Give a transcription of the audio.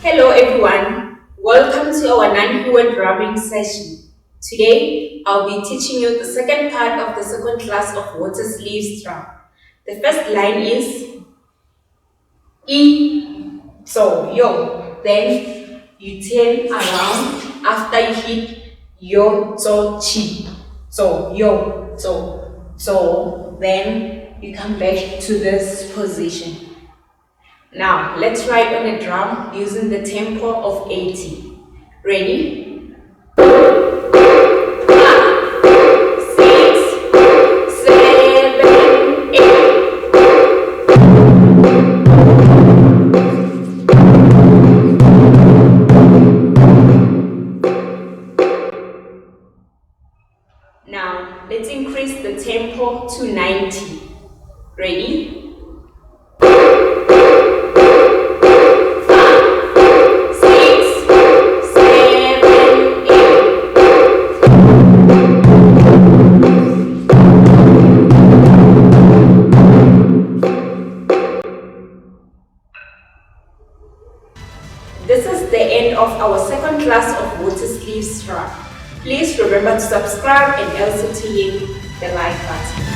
Hello everyone, welcome to our non-human drumming session. Today, I'll be teaching you the second part of the second class of water sleeves drum. The first line is I, so, yo. Then you turn around after you hit yo, so, chi. So, yo, so. Then you come back to this position. Now, let's write on the drum using the tempo of 80. Ready? 5, 6, 7, 8. Now, let's increase the tempo to 90. Ready? 'This is the end of our second class of water sleeves drum. Please remember to subscribe and also to hit the like button.